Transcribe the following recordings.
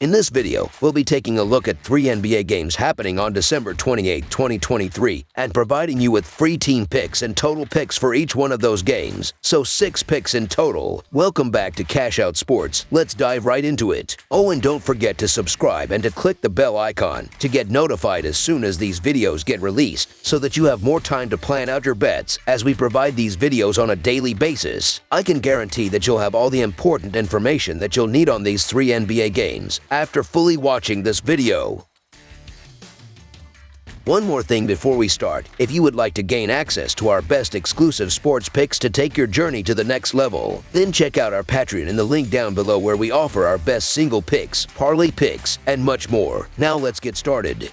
In this video, we'll be taking a look at 3 NBA games happening on December 28, 2023, and providing you with free team picks and total picks for each one of those games. So 6 picks in total. Welcome back to Cash Out Sports. Let's dive right into it. Oh, and don't forget to subscribe and to click the bell icon to get notified as soon as these videos get released so that you have more time to plan out your bets as we provide these videos on a daily basis. I can guarantee that you'll have all the important information that you'll need on these 3 NBA games after fully watching this video. One more thing before we start, if you would like to gain access to our best exclusive sports picks to take your journey to the next level, then check out our Patreon in the link down below where we offer our best single picks, parlay picks, and much more. Now let's get started.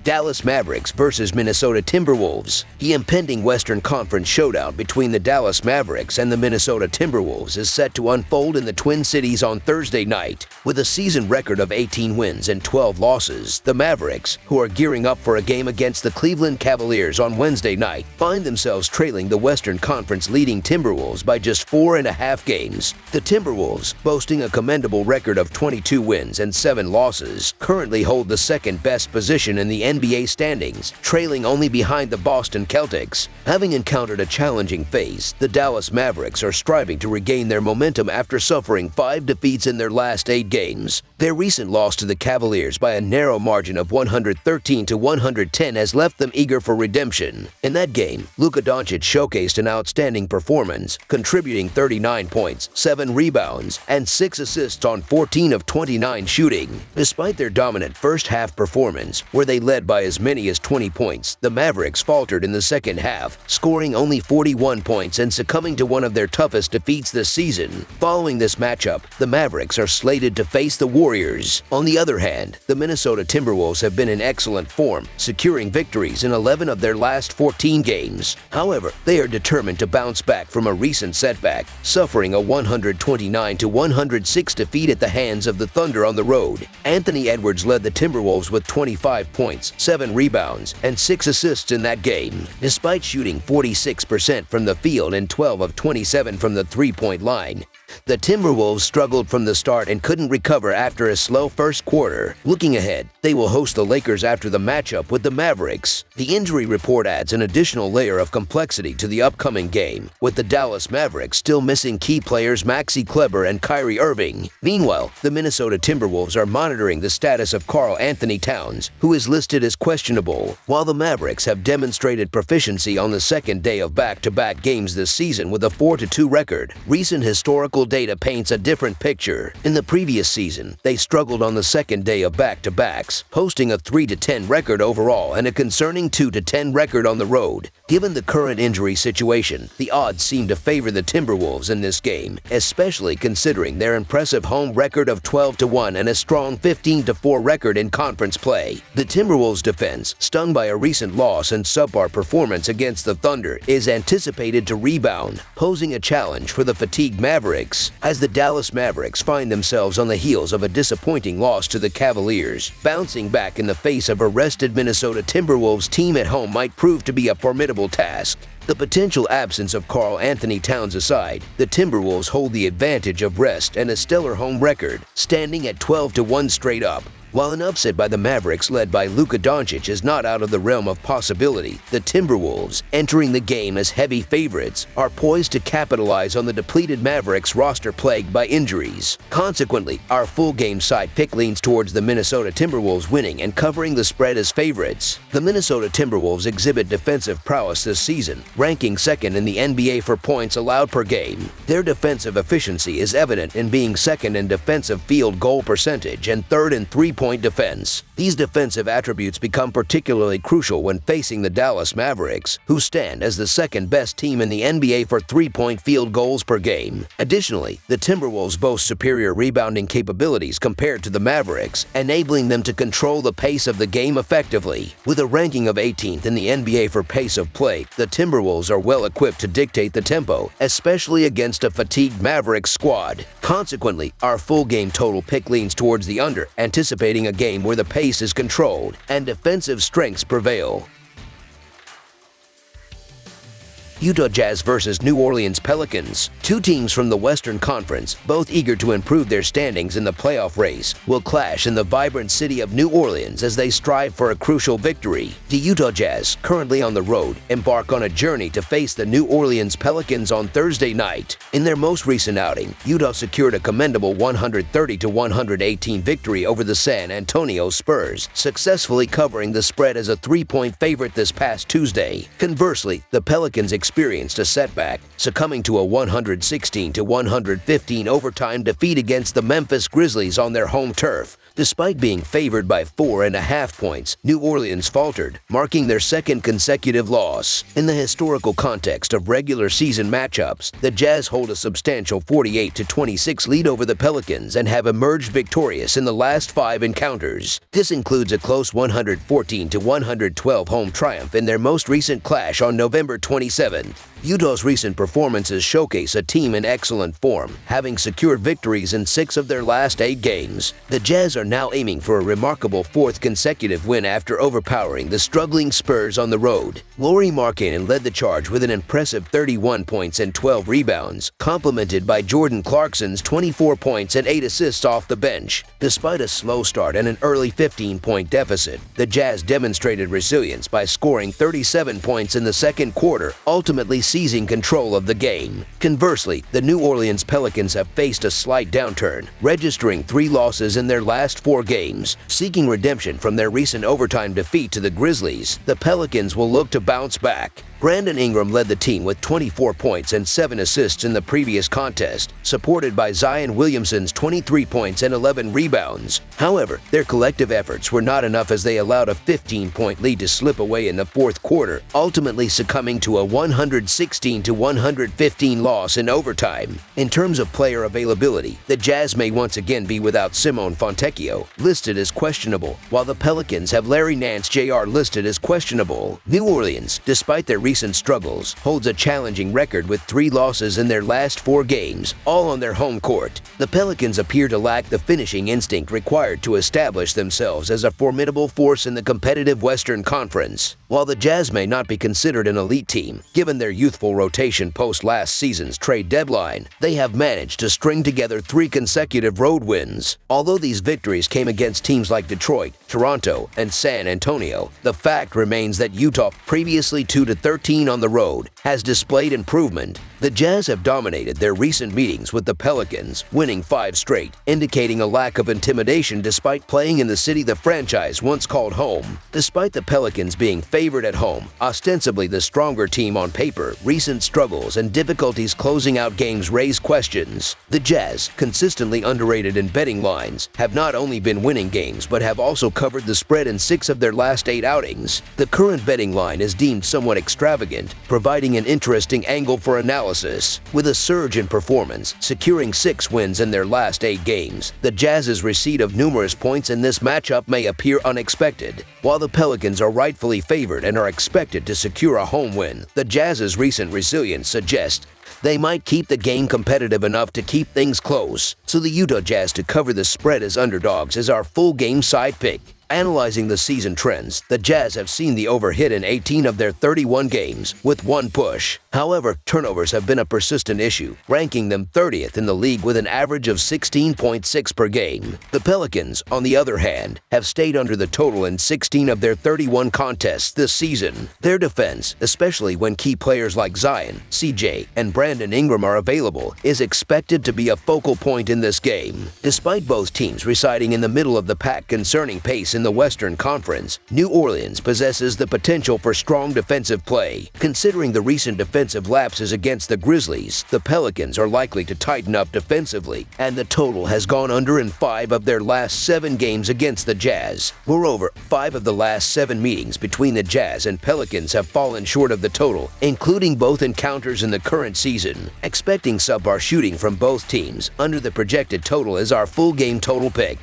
Dallas Mavericks versus Minnesota Timberwolves. The impending Western Conference showdown between the Dallas Mavericks and the Minnesota Timberwolves is set to unfold in the Twin Cities on Thursday night. With a season record of 18 wins and 12 losses, the Mavericks, who are gearing up for a game against the Cleveland Cavaliers on Wednesday night, find themselves trailing the Western Conference leading Timberwolves by just 4.5 games. The Timberwolves, boasting a commendable record of 22 wins and 7 losses, currently hold the second best position in the NBA standings, trailing only behind the Boston Celtics. Having encountered a challenging phase, the Dallas Mavericks are striving to regain their momentum after suffering 5 defeats in their last 8 games. Their recent loss to the Cavaliers by a narrow margin of 113-110 has left them eager for redemption. In that game, Luka Doncic showcased an outstanding performance, contributing 39 points, 7 rebounds, and 6 assists on 14 of 29 shooting. Despite their dominant first-half performance, where they led by as many as 20 points, the Mavericks faltered in the second half, scoring only 41 points and succumbing to one of their toughest defeats this season. Following this matchup, the Mavericks are slated to face the Warriors. On the other hand, the Minnesota Timberwolves have been in excellent form, securing victories in 11 of their last 14 games. However, they are determined to bounce back from a recent setback, suffering a 129-106 defeat at the hands of the Thunder on the road. Anthony Edwards led the Timberwolves with 25 points, 7 rebounds, and 6 assists in that game. Despite shooting 46% from the field and 12 of 27 from the three-point line, the Timberwolves struggled from the start and couldn't recover after a slow first quarter. Looking ahead, they will host the Lakers after the matchup with the Mavericks. The injury report adds an additional layer of complexity to the upcoming game, with the Dallas Mavericks still missing key players Maxi Kleber and Kyrie Irving. Meanwhile, the Minnesota Timberwolves are monitoring the status of Karl Anthony Towns, who is listed as questionable. While the Mavericks have demonstrated proficiency on the second day of back-to-back games this season with a 4-2 record, recent historical data paints a different picture. In the previous season, they struggled on the second day of back-to-backs, posting a 3-10 record overall and a concerning 2-10 record on the road. Given the current injury situation, the odds seem to favor the Timberwolves in this game, especially considering their impressive home record of 12-1 and a strong 15-4 record in conference play. The Timberwolves defense, stung by a recent loss and subpar performance against the Thunder, is anticipated to rebound, posing a challenge for the fatigued Mavericks. As the Dallas Mavericks find themselves on the heels of a disappointing loss to the Cavaliers, bouncing back in the face of a rested Minnesota Timberwolves team at home might prove to be a formidable task. The potential absence of Karl Anthony Towns aside, the Timberwolves hold the advantage of rest and a stellar home record, standing at 12-1 straight up. While an upset by the Mavericks led by Luka Doncic is not out of the realm of possibility, the Timberwolves, entering the game as heavy favorites, are poised to capitalize on the depleted Mavericks roster plagued by injuries. Consequently, our full game side pick leans towards the Minnesota Timberwolves winning and covering the spread as favorites. The Minnesota Timberwolves exhibit defensive prowess this season, ranking second in the NBA for points allowed per game. Their defensive efficiency is evident in being second in defensive field goal percentage and third in three-point defense. These defensive attributes become particularly crucial when facing the Dallas Mavericks, who stand as the second best team in the NBA for three-point field goals per game. Additionally, the Timberwolves boast superior rebounding capabilities compared to the Mavericks, enabling them to control the pace of the game effectively. With a ranking of 18th in the NBA for pace of play, the Timberwolves are well equipped to dictate the tempo, especially against a fatigued Mavericks squad. Consequently, our full game total pick leans towards the under, anticipating a game where the pace is controlled and defensive strengths prevail. Utah Jazz versus New Orleans Pelicans. Two teams from the Western Conference, both eager to improve their standings in the playoff race, will clash in the vibrant city of New Orleans as they strive for a crucial victory. The Utah Jazz, currently on the road, embark on a journey to face the New Orleans Pelicans on Thursday night. In their most recent outing, Utah secured a commendable 130-118 victory over the San Antonio Spurs, successfully covering the spread as a 3-point favorite this past Tuesday. Conversely, the Pelicans experienced a setback, succumbing to a 116-115 overtime defeat against the Memphis Grizzlies on their home turf. Despite being favored by 4.5 points, New Orleans faltered, marking their second consecutive loss. In the historical context of regular season matchups, the Jazz hold a substantial 48-26 lead over the Pelicans and have emerged victorious in the last 5 encounters. This includes a close 114-112 home triumph in their most recent clash on November 27th. Utah's recent performances showcase a team in excellent form, having secured victories in 6 of their last 8 games. The Jazz are now aiming for a remarkable 4th consecutive win after overpowering the struggling Spurs on the road. Lauri Markkanen led the charge with an impressive 31 points and 12 rebounds, complemented by Jordan Clarkson's 24 points and 8 assists off the bench. Despite a slow start and an early 15-point deficit, the Jazz demonstrated resilience by scoring 37 points in the second quarter, ultimately seizing control of the game. Conversely, the New Orleans Pelicans have faced a slight downturn, registering 3 losses in their last 4 games. Seeking redemption from their recent overtime defeat to the Grizzlies, the Pelicans will look to bounce back. Brandon Ingram led the team with 24 points and 7 assists in the previous contest, supported by Zion Williamson's 23 points and 11 rebounds. However, their collective efforts were not enough as they allowed a 15-point lead to slip away in the fourth quarter, ultimately succumbing to a 116-115 loss in overtime. In terms of player availability, the Jazz may once again be without Simone Fontecchio, listed as questionable, while the Pelicans have Larry Nance Jr. listed as questionable. New Orleans, despite their recent struggles, holds a challenging record with 3 losses in their last 4 games, all on their home court. The Pelicans appear to lack the finishing instinct required to establish themselves as a formidable force in the competitive Western Conference. While the Jazz may not be considered an elite team, given their youthful rotation post last season's trade deadline, they have managed to string together 3 consecutive road wins. Although these victories came against teams like Detroit, Toronto, and San Antonio, the fact remains that Utah, previously 2-13 on the road, has displayed improvement. The Jazz have dominated their recent meetings with the Pelicans, winning 5 straight, indicating a lack of intimidation despite playing in the city the franchise once called home. Despite the Pelicans being favored at home, ostensibly the stronger team on paper, recent struggles and difficulties closing out games raise questions. The Jazz, consistently underrated in betting lines, have not only been winning games but have also covered the spread in 6 of their last 8 outings. The current betting line is deemed somewhat extravagant, providing an interesting angle for analysis. With a surge in performance, securing 6 wins in their last 8 games, the Jazz's receipt of numerous points in this matchup may appear unexpected. While the Pelicans are rightfully favored and are expected to secure a home win, the Jazz's recent resilience suggests they might keep the game competitive enough to keep things close. So the Utah Jazz to cover the spread as underdogs is our full game side pick. Analyzing the season trends, the Jazz have seen the over hit in 18 of their 31 games, with 1 push. However, turnovers have been a persistent issue, ranking them 30th in the league with an average of 16.6 per game. The Pelicans, on the other hand, have stayed under the total in 16 of their 31 contests this season. Their defense, especially when key players like Zion, CJ, and Brandon Ingram are available, is expected to be a focal point in this game. Despite both teams residing in the middle of the pack concerning pace in the Western Conference, New Orleans possesses the potential for strong defensive play. Considering the recent defensive lapses against the Grizzlies, the Pelicans are likely to tighten up defensively, and the total has gone under in 5 of their last 7 games against the Jazz. Moreover, 5 of the last 7 meetings between the Jazz and Pelicans have fallen short of the total, including both encounters in the current season. Expecting subpar shooting from both teams, under the projected total is our full game total pick.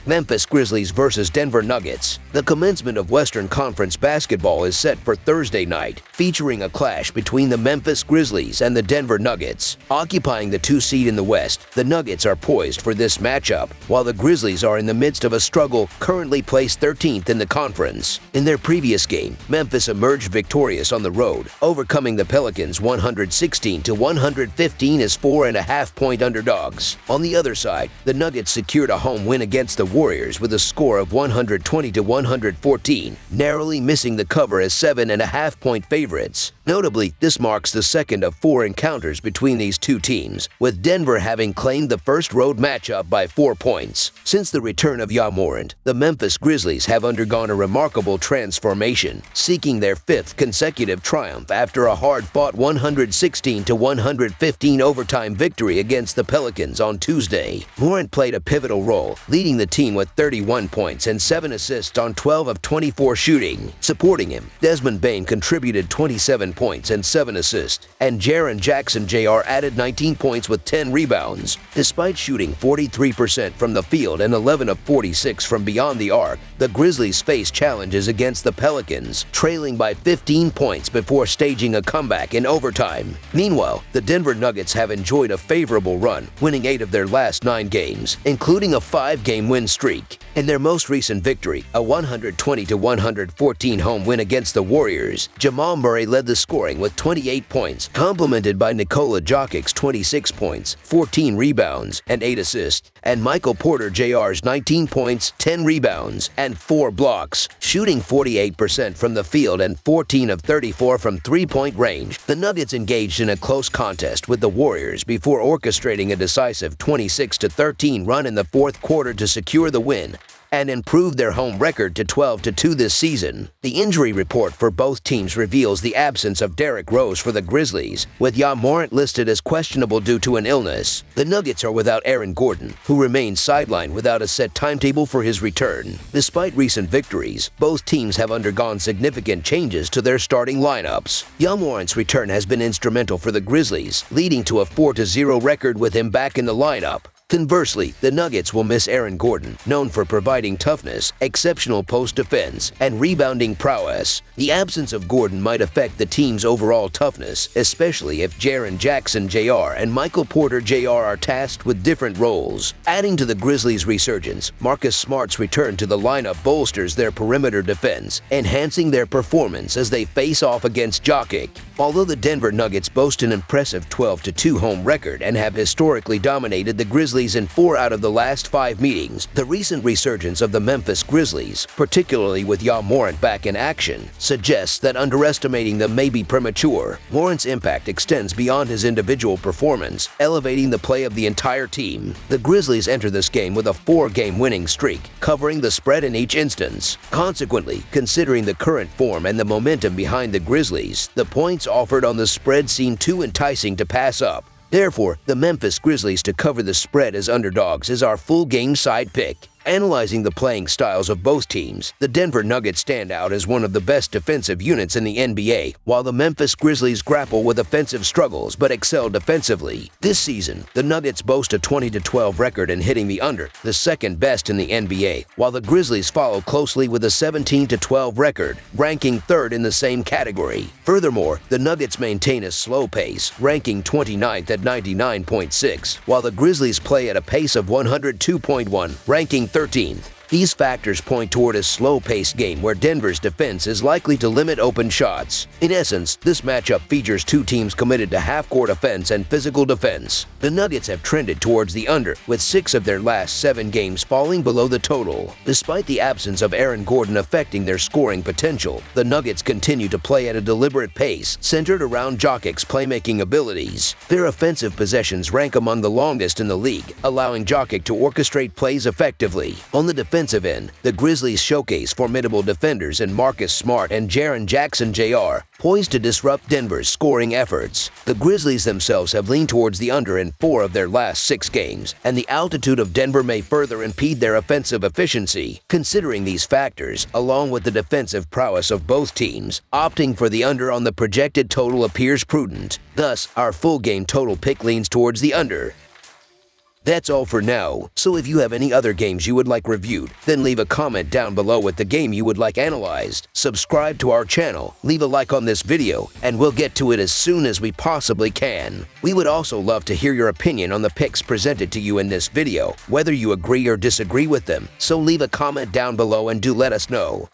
Memphis Grizzlies versus Denver Nuggets. The commencement of Western Conference basketball is set for Thursday night, featuring a clash between the Memphis Grizzlies and the Denver Nuggets. Occupying the 2 seed in the West, the Nuggets are poised for this matchup, while the Grizzlies are in the midst of a struggle, currently placed 13th in the conference. In their previous game, Memphis emerged victorious on the road, overcoming the Pelicans 116-115 as 4.5-point underdogs. On the other side, the Nuggets secured a home win against the Warriors with a score of 120-114, narrowly missing the cover as 7.5-point favorites. Notably, this marks the second of 4 encounters between these two teams, with Denver having claimed the first road matchup by 4 points. Since the return of Ja Morant, the Memphis Grizzlies have undergone a remarkable transformation, seeking their 5th consecutive triumph after a hard-fought 116-115 overtime victory against the Pelicans on Tuesday. Morant played a pivotal role, leading the team with 31 points and 7 assists on 12 of 24 shooting. Supporting him, Desmond Bane contributed 27 points and 7 assists, and Jaren Jackson Jr. added 19 points with 10 rebounds. Despite shooting 43% from the field and 11 of 46 from beyond the arc, the Grizzlies faced challenges against the Pelicans, trailing by 15 points before staging a comeback in overtime. Meanwhile, the Denver Nuggets have enjoyed a favorable run, winning 8 of their last 9 games, including a 5-game win streak. In their most recent victory, a 120-114 home win against the Warriors, Jamal Murray led the scoring with 28 points, complemented by Nikola Jokic's 26 points, 14 rebounds, and 8 assists, and Michael Porter Jr.'s 19 points, 10 rebounds, and 4 blocks. Shooting 48% from the field and 14 of 34 from three-point range, the Nuggets engaged in a close contest with the Warriors before orchestrating a decisive 26-13 run in the fourth quarter to secure the win and improved their home record to 12-2 this season. The injury report for both teams reveals the absence of Derrick Rose for the Grizzlies, with Ja Morant listed as questionable due to an illness. The Nuggets are without Aaron Gordon, who remains sidelined without a set timetable for his return. Despite recent victories, both teams have undergone significant changes to their starting lineups. Ja Morant's return has been instrumental for the Grizzlies, leading to a 4-0 record with him back in the lineup. Conversely, the Nuggets will miss Aaron Gordon, known for providing toughness, exceptional post defense, and rebounding prowess. The absence of Gordon might affect the team's overall toughness, especially if Jaren Jackson Jr. and Michael Porter Jr. are tasked with different roles. Adding to the Grizzlies' resurgence, Marcus Smart's return to the lineup bolsters their perimeter defense, enhancing their performance as they face off against Jokic. Although the Denver Nuggets boast an impressive 12-2 home record and have historically dominated the Grizzlies in 4 out of the last 5 meetings, the recent resurgence of the Memphis Grizzlies, particularly with Ja Morant back in action, suggests that underestimating them may be premature. Morant's impact extends beyond his individual performance, elevating the play of the entire team. The Grizzlies enter this game with a 4-game winning streak, covering the spread in each instance. Consequently, considering the current form and the momentum behind the Grizzlies, the points offered on the spread seem too enticing to pass up. Therefore, the Memphis Grizzlies to cover the spread as underdogs is our full game side pick. Analyzing the playing styles of both teams, the Denver Nuggets stand out as one of the best defensive units in the NBA, while the Memphis Grizzlies grapple with offensive struggles but excel defensively. This season, the Nuggets boast a 20-12 record in hitting the under, the second best in the NBA, while the Grizzlies follow closely with a 17-12 record, ranking 3rd in the same category. Furthermore, the Nuggets maintain a slow pace, ranking 29th at 99.6, while the Grizzlies play at a pace of 102.1, ranking 13th. These factors point toward a slow-paced game where Denver's defense is likely to limit open shots. In essence, this matchup features two teams committed to half-court offense and physical defense. The Nuggets have trended towards the under, with 6 of their last 7 games falling below the total. Despite the absence of Aaron Gordon affecting their scoring potential, the Nuggets continue to play at a deliberate pace, centered around Jokic's playmaking abilities. Their offensive possessions rank among the longest in the league, allowing Jokic to orchestrate plays effectively. On the defensive end, the Grizzlies showcase formidable defenders in Marcus Smart and Jaren Jackson Jr., poised to disrupt Denver's scoring efforts. The Grizzlies themselves have leaned towards the under in 4 of their last 6 games, and the altitude of Denver may further impede their offensive efficiency. Considering these factors, along with the defensive prowess of both teams, opting for the under on the projected total appears prudent. Thus, our full game total pick leans towards the under. That's all for now, so if you have any other games you would like reviewed, then leave a comment down below with the game you would like analyzed. Subscribe to our channel, leave a like on this video, and we'll get to it as soon as we possibly can. We would also love to hear your opinion on the picks presented to you in this video, whether you agree or disagree with them, so leave a comment down below and do let us know.